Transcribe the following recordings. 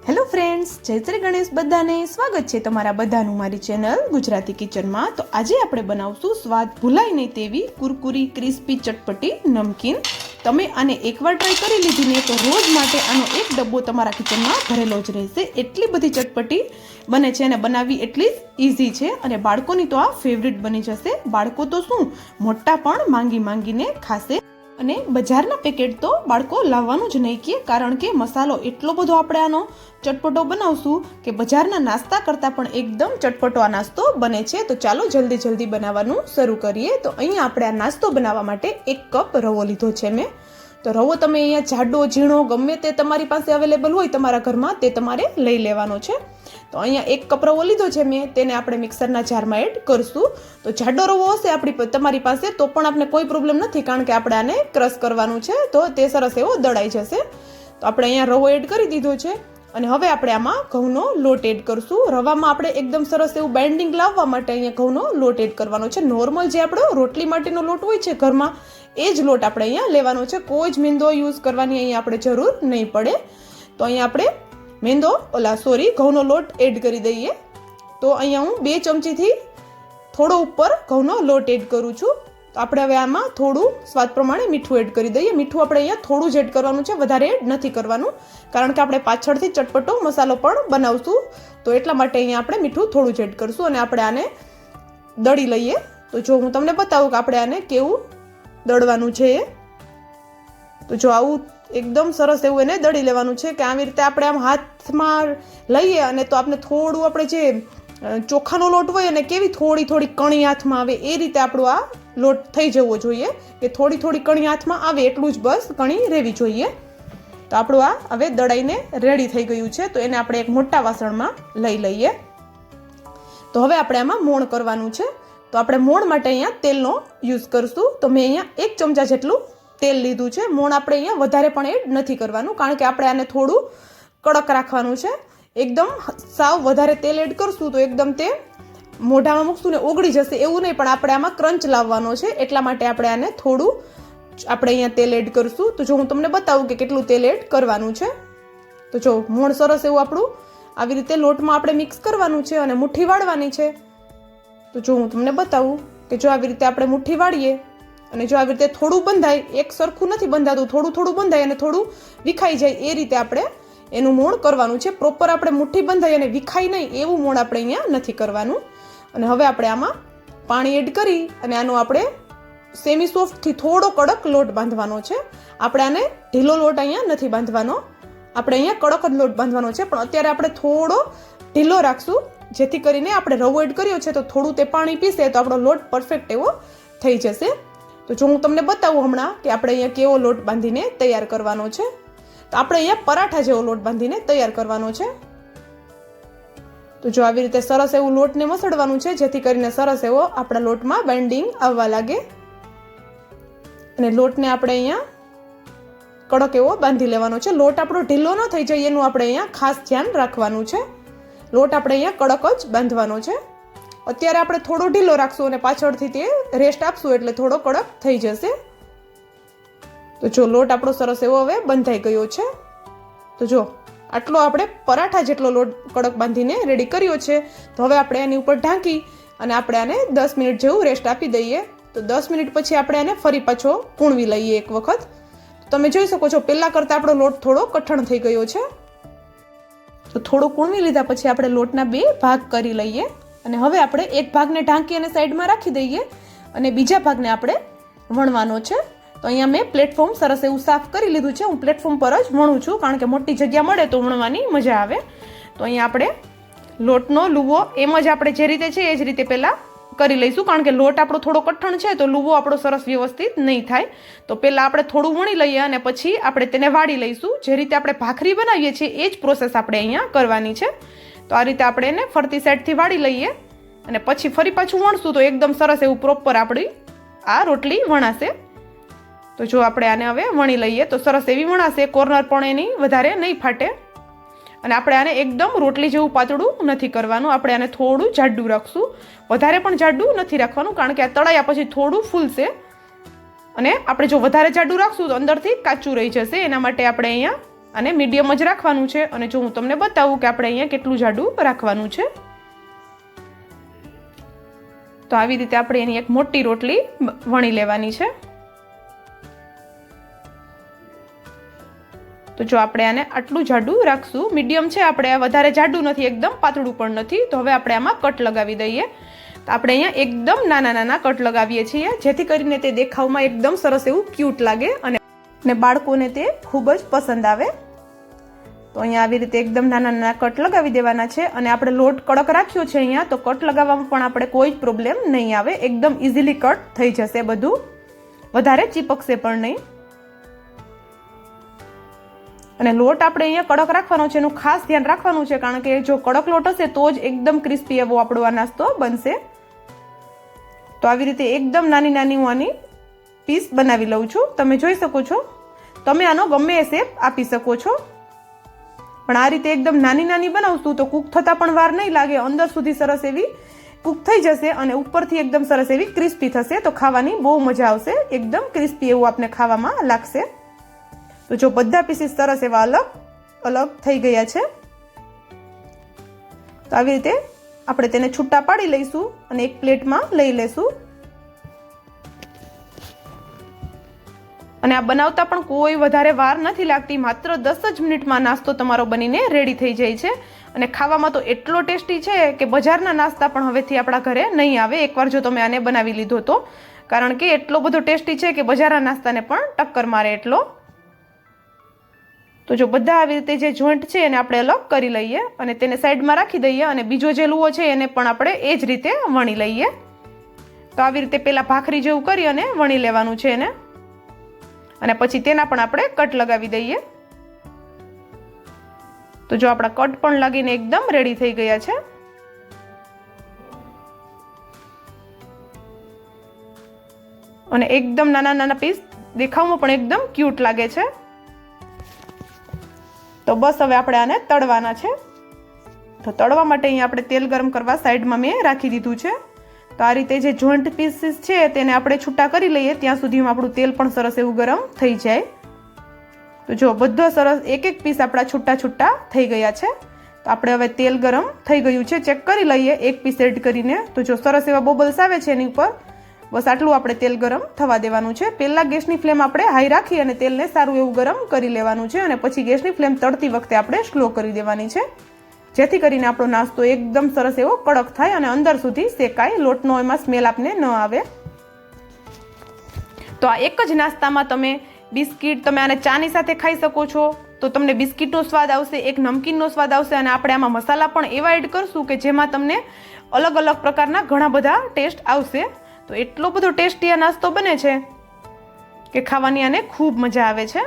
Hello friends, જય શ્રી ગણેશ. બધાને સ્વાગત છે તમારા બધાનું મારી ચેનલ ગુજરાતી કિચનમાં. તો આજે આપણે બનાવશું સ્વાદ ભૂલાય નહીં તેવી કુરકુરી ક્રિસ્પી ચટપટી નમકીન. તમે આને એકવાર ટ્રાય કરી લીધી ને તો રોજ માટે આનો એક ડબ્બો તમારા કિચનમાં ભરેલો જ રહેશે. એટલી બધી ચટપટી બને છે અને બનાવવી એટલી જ ઇઝી છે અને બાળકોની તો આ ફેવરિટ બની જશે. બાળકો તો શું, મોટા પણ માંગીને ખાશે. અને બજારના પેકેટ તો બાળકો લાવવાનું જ નહીં કે, કારણ કે મસાલો એટલો બધો આપણે આનો ચટપટો બનાવશું કે બજારના નાસ્તા કરતાં પણ એકદમ ચટપટો આ નાસ્તો બને છે. તો ચાલો જલ્દી બનાવવાનું શરૂ કરીએ. તો અહીંયા આપણે આ નાસ્તો બનાવવા માટે 1 કપ રવો લીધો છે મેં. તો રવો તમે અહીંયા જાડો ઝીણો ગમે તે તમારી પાસે અવેલેબલ હોય તમારા ઘરમાં તે તમારે લઈ લેવાનો છે. તો અહીંયા 1 કપ રવો લીધો છે મેં, તેને આપણે મિક્સરના જારમાં એડ કરશું. તો જાડો રવો હશે તમારી પાસે તો પણ આપણે કોઈ પ્રોબ્લેમ નથી, કારણ કે આપણે આને ક્રશ કરવાનું છે તો તે સરસ એવો દળાઈ જશે. તો આપણે અહીંયા રવો એડ કરી દીધો છે અને હવે આપણે આમાં ઘઉંનો લોટ એડ કરશું. રવામાં આપણે એકદમ સરસ એવું બાઇન્ડિંગ લાવવા માટે અહીંયા ઘઉંનો લોટ એડ કરવાનો છે. નોર્મલ જે આપણો રોટલી માટેનો લોટ હોય છે ઘરમાં, એ જ લોટ આપણે અહીંયા લેવાનો છે. કોઈ જ મેંદો યુઝ કરવાની અહીંયા આપણે જરૂર નહીં પડે. તો અહીંયા આપણે ઘઉંનો લોટ એડ કરી દઈએ. તો અહીંયા હું 2 ચમચીથી થોડો ઉપર ઘઉંનો લોટ એડ કરું છું. તો આપણે હવે આમાં થોડું સ્વાદ પ્રમાણે મીઠું એડ કરી દઈએ. મીઠું આપણે અહીંયા થોડું જ એડ કરવાનું છે, વધારે એડ નથી કરવાનું, કારણ કે આપણે પાછળથી ચટપટો મસાલો પણ બનાવશું. તો એટલા માટે અહીંયા આપણે મીઠું થોડું જ એડ કરશું અને આપણે આને દળી લઈએ. તો જો હું તમને બતાવું કે આપણે આને કેવું દળવાનું છે. તો જો આવું એકદમ સરસ એવું એને દળી લેવાનું છે કે આવી રીતે આપણે આમ હાથમાં લઈએ અને તો આપણે થોડું આપણે જે ચોખાનો લોટ હોય અને કેવી થોડી કણી હાથમાં આવે એ રીતે આપણું આ લોટ થઈ જવો જોઈએ, કે થોડી કણી હાથમાં આવે એટલું જ બસ કણી રહેવી જોઈએ. તો આપણું આ હવે દળાઈને રેડી થઈ ગયું છે. તો એને આપણે એક મોટા વાસણમાં લઈ લઈએ. તો હવે આપણે આમાં મોણ કરવાનું છે. તો આપણે મોણ માટે અહીંયા તેલનો યુઝ કરશું. તો મેં અહીંયા 1 ચમચા જેટલું તેલ લીધું છે. મોણ આપણે અહીંયા વધારે પણ એડ નથી કરવાનું, કારણ કે આપણે આને થોડું કડક રાખવાનું છે. એકદમ સાવ વધારે તેલ એડ કરશું તો એકદમ તે મોઢામાં મૂકશું ને ઓગળી જશે એવું નહીં, પણ આપણે આમાં ક્રંચ લાવવાનો છે. એટલા માટે આપણે આને થોડું આપણે અહીંયા તેલ એડ કરશું. તો જો હું તમને બતાવું કે કેટલું તેલ એડ કરવાનું છે. તો જો મોણ સરસ એવું આપણું આવી રીતે લોટમાં આપણે મિક્સ કરવાનું છે અને મુઠ્ઠી વાળવાની છે. તો જો હું તમને બતાવું કે જો આવી રીતે આપણે મુઠ્ઠી વાળીએ અને જો આવી રીતે થોડું બંધાય, એક સરખું નથી બંધાતું, થોડું બંધાય અને થોડું વિખાઈ જાય એ રીતે આપણે એનું મોણ કરવાનું છે. પ્રોપર આપણે મુઠ્ઠી બંધાય અને વિખાય નહીં એવું મોણ આપણે અહીંયા નથી કરવાનું. અને હવે આપણે આમાં પાણી એડ કરી અને આનો આપણે સેમી સોફ્ટથી થોડો કડક લોટ બાંધવાનો છે. આપણે આને ઢીલો લોટ અહીંયા નથી બાંધવાનો, આપણે અહીંયા કડક જ લોટ બાંધવાનો છે. પણ અત્યારે આપણે થોડો ઢીલો રાખશું, જેથી કરીને આપણે રવો એડ કર્યો છે તો થોડું તે પાણી પીશે તો આપણો લોટ પરફેક્ટ એવો થઈ જશે. તો જો હું તમને બતાવું હમણાં કે આપણે અહીંયા કેવો લોટ બાંધીને તૈયાર કરવાનો છે. તો આપણે અહીંયા પરાઠા જેવો લોટ બાંધીને તૈયાર કરવાનો છે. તો જો આવી રીતે સરસ એવું લોટને મસળવાનું છે, જેથી કરીને સરસ એવો આપણા લોટમાં બાઇન્ડિંગ આવવા લાગે. અને લોટને આપણે અહીંયા કડક એવો બાંધી લેવાનો છે. લોટ આપણો ઢીલો ન થઈ જાય એનું આપણે અહીંયા ખાસ ધ્યાન રાખવાનું છે. લોટ આપણે અહીંયા કડક જ બાંધવાનો છે. અત્યારે આપણે થોડો ઢીલો રાખશું અને પાછળથી તે રેસ્ટ આપશું એટલે થોડો કડક થઈ જશે. તો જો લોટ આપણો સરસ એવો હવે બંધાઈ ગયો છે. તો જો આટલો આપણે પરાઠા જેટલો લોટ કડક બાંધીને રેડી કર્યો છે. તો હવે આપણે એની ઉપર ઢાંકી અને આપણે આને 10 મિનિટ જેવું રેસ્ટ આપી દઈએ. તો 10 મિનિટ પછી આપણે આને ફરી પાછો કૂણવી લઈએ એક વખત. તો તમે જોઈ શકો છો પહેલાં કરતાં આપણો લોટ થોડો કઠણ થઈ ગયો છે. તો થોડો કૂણવી લીધા પછી આપણે લોટના 2 ભાગ કરી લઈએ અને હવે આપણે એક ભાગને ઢાંકી અને સાઈડમાં રાખી દઈએ અને બીજા ભાગને આપણે વણવાનો છે. તો અહીંયા મેં પ્લેટફોર્મ સરસ એવું સાફ કરી લીધું છે. હું પ્લેટફોર્મ પર જ વણું છું, કારણ કે મોટી જગ્યા મળે તો વણવાની મજા આવે. તો અહીંયા આપણે લોટનો લુવો એમ જ આપણે જે રીતે છે એ જ રીતે પહેલાં કરી લઈશું, કારણ કે લોટ આપણો થોડો કઠણ છે તો લુવો આપણો સરસ વ્યવસ્થિત નહીં થાય. તો પહેલાં આપણે થોડું વણી લઈએ અને પછી આપણે તેને વાળી લઈશું. જે રીતે આપણે ભાખરી બનાવીએ છીએ એ જ પ્રોસેસ આપણે અહીંયા કરવાની છે. તો આ રીતે આપણે એને ફરતી સાઈડથી વાળી લઈએ અને પછી ફરી પાછું વણશું તો એકદમ સરસ એવું પ્રોપર આપણી આ રોટલી વણાશે. તો જો આપણે આને હવે વણી લઈએ તો સરસ એવી વણાશે, કોર્નર પણ એની વધારે નહીં ફાટે. અને આપણે આને એકદમ રોટલી જેવું પાતળું નથી કરવાનું, આપણે આને થોડું જાડું રાખશું. વધારે પણ જાડું નથી રાખવાનું, કારણ કે આ તળાયા પછી થોડું ફૂલશે અને આપણે જો વધારે જાડું રાખશું તો અંદરથી કાચું રહી જશે. એના માટે આપણે અહીંયા અને મીડિયમ જ રાખવાનું છે. અને જો હું તમને બતાવું કે આપણે અહીંયા કેટલું જાડું રાખવાનું છે, તો આવી રીતે આપણે એની એક મોટી રોટલી વણી લેવાની છે. તો જો આપણે આને આટલું જાડું રાખશું, મીડિયમ છે, આપણે વધારે જાડું નથી, એકદમ પાતળું પણ નથી. તો હવે આપણે આમાં કટ લગાવી દઈએ. તો આપણે અહીંયા એકદમ નાના નાના કટ લગાવીએ છીએ, જેથી કરીને તે દેખાવમાં એકદમ સરસ એવું ક્યુટ લાગે અને બાળકોને તે ખૂબ જ પસંદ આવે. તો અહીંયા આવી રીતે એકદમ નાના નાના કટ લગાવી દેવાના છે. અને આપણે લોટ કડક રાખ્યો છે અહીંયા, તો કટ લગાવવામાં પણ આપણે કોઈ જ પ્રોબ્લેમ નહીં આવે, એકદમ ઇઝીલી કટ થઈ જશે, બધું વધારે ચીપકશે પણ નહીં. અને લોટ આપણે અહીંયા કડક રાખવાનો છે, એનું ખાસ ધ્યાન રાખવાનું છે, કારણ કે જો કડક લોટ હશે તો જ એકદમ ક્રિસ્પી એવો આપણો આ નાસ્તો બનશે. તો આવી રીતે એકદમ નાની નાની હું આની પીસ બનાવી લઉં છું. તમે જોઈ શકો છો, તમે આનો ગમે એ શેપ આપી શકો છો, પણ આ રીતે એકદમ નાની નાની બનાવશું તો કૂક થતાં પણ વાર નહીં લાગે, અંદર સુધી સરસ એવી કૂક થઈ જશે અને ઉપરથી એકદમ સરસ એવી ક્રિસ્પી થશે. તો ખાવાની બહુ મજા આવશે, એકદમ ક્રિસ્પી એવું આપણે ખાવામાં લાગશે. તો જો બધા પીસીસ સરસ એવા અલગ અલગ થઈ ગયા છે, તો આવી રીતે આપણે તેને છૂટા પાડી લઈશું અને એક પ્લેટમાં લઈ લેશું. અને આ બનાવતા પણ કોઈ વધારે વાર નથી લાગતી, માત્ર 10 જ મિનિટમાં નાસ્તો તમારો બનીને રેડી થઈ જાય છે. અને ખાવામાં તો એટલો ટેસ્ટી છે કે બજારના નાસ્તા પણ હવેથી આપણા ઘરે નહીં આવે, એકવાર જો તમે આને બનાવી લીધો તો, કારણ કે એટલો બધો ટેસ્ટી છે કે બજારના નાસ્તાને પણ ટક્કર મારે એટલો. તો જો બધા આવી રીતે જે જોઈન્ટ છે એને આપણે અલગ કરી લઈએ અને તેને સાઈડમાં રાખી દઈએ. અને બીજો જે લુઓ છે એને પણ આપણે એ જ રીતે વણી લઈએ. તો આવી રીતે પહેલાં ભાખરી જેવું કરી અને વણી લેવાનું છે એને, અને પછી તેના પણ આપણે કટ લગાવી દઈએ. તો જો આપણા કટ પણ લાગીને એકદમ રેડી થઈ ગયા છે. અને એકદમ નાના નાના પીસ દેખાવમાં પણ એકદમ ક્યુટ લાગે છે. તો બસ હવે આપણે આને તળવાના છે. તો તળવા માટે અહીંયા આપણે તેલ ગરમ કરવા સાઈડમાં મેં રાખી દીધું છે. તો આ રીતે જે જોઈન્ટ પીસીસ છે તેને આપણે છૂટા કરી લઈએ, ત્યાં સુધીમાં આપણું તેલ પણ સરસ એવું ગરમ થઈ જાય. તો જો બધો સરસ એક એક પીસ આપણા છૂટા છૂટા થઈ ગયા છે. તો આપણે હવે તેલ ગરમ થઈ ગયું છે, ચેક કરી લઈએ એક પીસ એડ કરીને. તો જો સરસ એવા બબલ્સ આવે છે એની ઉપર, બસ આટલું આપણે તેલ ગરમ થવા દેવાનું છે. પહેલાં ગેસની ફ્લેમ આપણે હાઈ રાખી અને તેલને સારું એવું ગરમ કરી લેવાનું છે, અને પછી ગેસની ફ્લેમ તળતી વખતે આપણે સ્લો કરી દેવાની છે, જેથી કરીને આપણો નાસ્તો એકદમ સરસ એવો કડક થાય અને અંદર સુધી શેકાય, લોટનો એમાં સ્મેલ આપને ન આવે. તો આ એક જ નાસ્તામાં તમે બિસ્કિટ, તમે આને ચાની સાથે ખાઈ શકો છો, તો તમને બિસ્કિટનો સ્વાદ આવશે, એક નમકીનનો સ્વાદ આવશે. અને આપણે આમાં મસાલા પણ એવા એડ કરશું કે જેમાં તમને અલગ અલગ પ્રકારના ઘણા બધા ટેસ્ટ આવશે. તો એટલો બધો ટેસ્ટી આ નાસ્તો બને છે કે ખાવાની આને ખૂબ મજા આવે છે.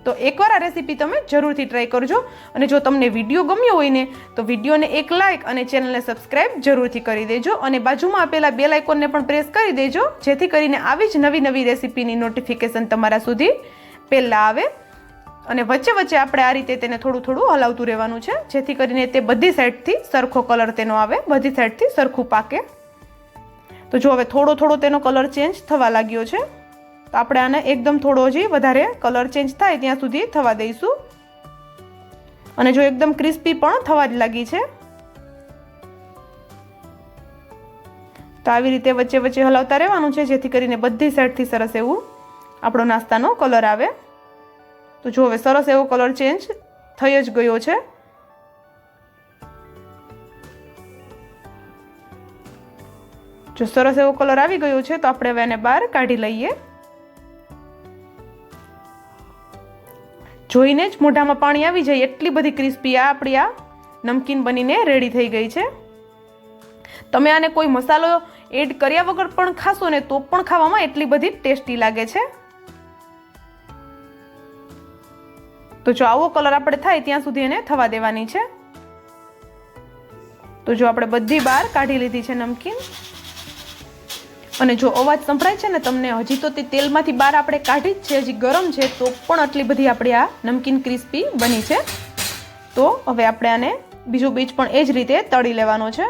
તો એકવાર આ રેસીપી તમે જરૂરથી ટ્રાય કરજો. અને જો તમને વિડીયો ગમ્યો હોય ને તો વિડીયોને એક લાઇક અને ચેનલને સબસ્ક્રાઇબ જરૂરથી કરી દેજો. અને બાજુમાં આપેલા બેલ આઇકોનને પણ પ્રેસ કરી દેજો, જેથી કરીને આવી જ નવી નવી રેસીપીની નોટિફિકેશન તમારા સુધી પહેલાં આવે. અને વચ્ચે વચ્ચે આપણે આ રીતે તેને થોડું થોડું હલાવતું રહેવાનું છે, જેથી કરીને તે બધી સાઈડથી સરખો કલર તેનો આવે, બધી સાઈડથી સરખું પાકે. તો જો હવે થોડો થોડો તેનો કલર ચેન્જ થવા લાગ્યો છે. તો આપણે આને એકદમ થોડો હજી વધારે કલર ચેન્જ થાય ત્યાં સુધી થવા દઈશું. અને જો એકદમ ક્રિસ્પી પણ થવા જ લાગી છે. તો આવી રીતે વચ્ચે વચ્ચે હલાવતા રહેવાનું છે, જેથી કરીને બધી સાઈડથી સરસ એવું આપણો નાસ્તાનો કલર આવે. તો જો હવે સરસ એવો કલર ચેન્જ થઈ જ ગયો છે. જો સરસ એવો કલર આવી ગયો છે તો આપણે હવે એને બહાર કાઢી લઈએ. જોઈને જ મોઢામાં પાણી આવી જાય એટલી બધી ક્રિસ્પી આપણી આ નમકીન બનીને રેડી થઈ ગઈ છે. તમે આને કોઈ મસાલો એડ કર્યા વગર પણ ખાશો ને તો પણ ખાવામાં એટલી બધી ટેસ્ટી લાગે છે. તો જો આવો કલર આપણે થાય ત્યાં સુધી એને થવા દેવાની છે. તો જો આપણે બધી બહાર કાઢી લીધી છે નમકીન. અને જો અવાજ સંભળાય છે ને તમને, હજી તો તે તેલમાંથી બહાર આપણે કાઢી જ છે, હજી ગરમ છે, તો પણ આટલી બધી આપણી આ નમકીન ક્રિસ્પી બની છે. તો હવે આપણે આને બીજો બેચ પણ એ જ રીતે તળી લેવાનો છે.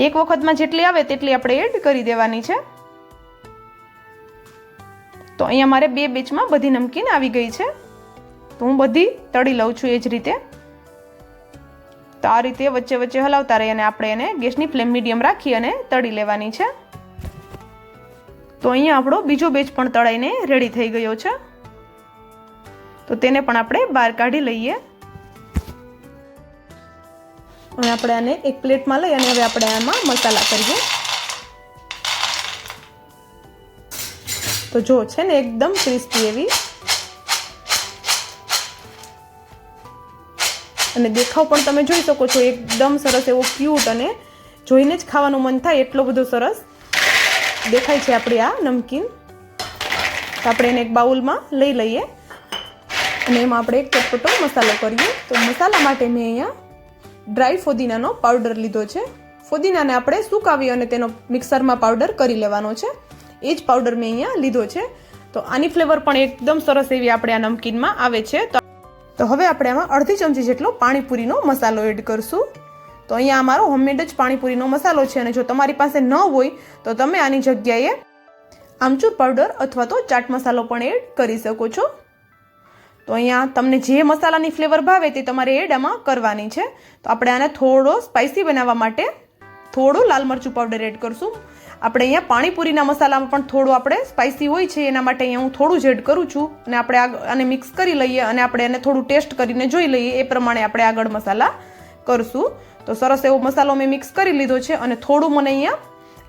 એક વખતમાં જેટલી આવે તેટલી આપણે એડ કરી દેવાની છે. તો અહીંયા મારે 2 બેચમાં બધી નમકીન આવી ગઈ છે. તો હું બધી તળી લઉં છું એ જ રીતે. તો આ રીતે વચ્ચે વચ્ચે હલાવતા રહી અને આપણે એને ગેસની ફ્લેમ મીડિયમ રાખી અને તળી લેવાની છે. તો અહીંયા આપણો બીજો બેચ પણ તળાઈને રેડી થઈ ગયો છે. તો તેને પણ આપણે બહાર કાઢી લઈએ. અને આપણે આને એક પ્લેટમાં લઈ અને હવે આપણે આમાં મસાલા કરીએ. તો જો છે ને એકદમ ક્રિસ્પી એવી અને દેખાવ પણ તમે જોઈ શકો છો એકદમ સરસ એવો ક્યુટ અને જોઈને જ ખાવાનું મન થાય એટલો બધો સરસ દેખાય છે આપણી આ નમકીન. તો આપણે એને એક બાઉલમાં લઈ લઈએ અને એમાં આપણે એક ચટપટો મસાલો કરીએ. તો મસાલા માટે મેં અહીંયા ડ્રાય ફોદીનાનો પાવડર લીધો છે. ફોદીનાને આપણે સુકાવી અને તેનો મિક્સરમાં પાવડર કરી લેવાનો છે. એ જ પાવડર મેં અહીંયા લીધો છે. તો આની ફ્લેવર પણ એકદમ સરસ એવી આપણે આ નમકીનમાં આવે છે. તો હવે આપણે આમાં અડધી ચમચી જેટલો પાણીપુરીનો મસાલો એડ કરશું. તો અહીંયા અમારો હોમમેડ જ પાણીપુરીનો મસાલો છે અને જો તમારી પાસે ન હોય તો તમે આની જગ્યાએ આમચૂર પાવડર અથવા તો ચાટ મસાલો પણ એડ કરી શકો છો. તો અહીંયા તમને જે મસાલાની ફ્લેવર ભાવે તે તમારે એડ આમાં કરવાની છે. તો આપણે આને થોડો સ્પાઇસી બનાવવા માટે થોડું લાલ મરચું પાવડર એડ કરશું. આપણે અહીંયા પાણીપુરીના મસાલામાં પણ થોડું આપણે સ્પાઇસી હોય છે એના માટે અહીંયા હું થોડું જ એડ કરું છું અને આપણે આને મિક્સ કરી લઈએ અને આપણે એને થોડું ટેસ્ટ કરીને જોઈ લઈએ એ પ્રમાણે આપણે આગળ મસાલા કરશું. તો સરસ એવો મસાલો મેં મિક્સ કરી લીધો છે અને થોડું મને અહીંયા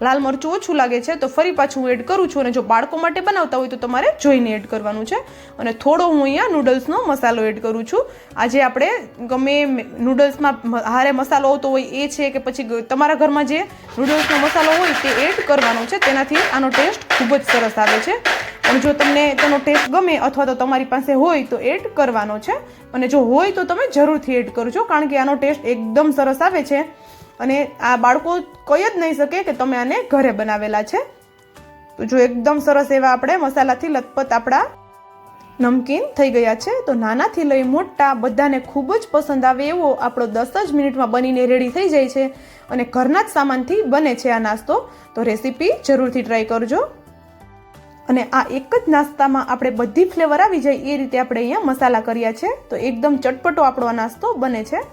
લાલ મરચું ઓછું લાગે છે તો ફરી પાછું હું એડ કરું છું. અને જો બાળકો માટે બનાવતા હોય તો તમારે જોઈને એડ કરવાનું છે. અને થોડો હું અહીંયા નૂડલ્સનો મસાલો એડ કરું છું. આજે આપણે ગમે નૂડલ્સમાં હારે મસાલો આવતો હોય એ છે કે પછી તમારા ઘરમાં જે નૂડલ્સનો મસાલો હોય તે એડ કરવાનો છે. તેનાથી આનો ટેસ્ટ ખૂબ જ સરસ આવે છે. અને જો તમને તેનો ટેસ્ટ ગમે અથવા તો તમારી પાસે હોય તો એડ કરવાનો છે. અને જો હોય તો તમે જરૂરથી એડ કરજો કારણ કે આનો ટેસ્ટ એકદમ સરસ આવે છે અને આ બાળકો કહી જ નહીં શકે કે તમે આને ઘરે બનાવેલા છે. તો જો એકદમ સરસ એવા આપણે મસાલાથી લથપથ આપણા નમકીન થઈ ગયા છે. તો નાનાથી લઈ મોટા બધાને ખૂબ જ પસંદ આવે એવો આપણો 10 જ મિનિટમાં બનીને રેડી થઈ જાય છે અને ઘરના જ સામાનથી બને છે આ નાસ્તો. તો રેસીપી જરૂરથી ટ્રાય કરજો. અને આ એક જ નાસ્તામાં આપણે બધી ફ્લેવર આવી જાય એ રીતે આપણે અહીંયા મસાલા કર્યા છે. તો એકદમ ચટપટો આપણો આ નાસ્તો બને છે.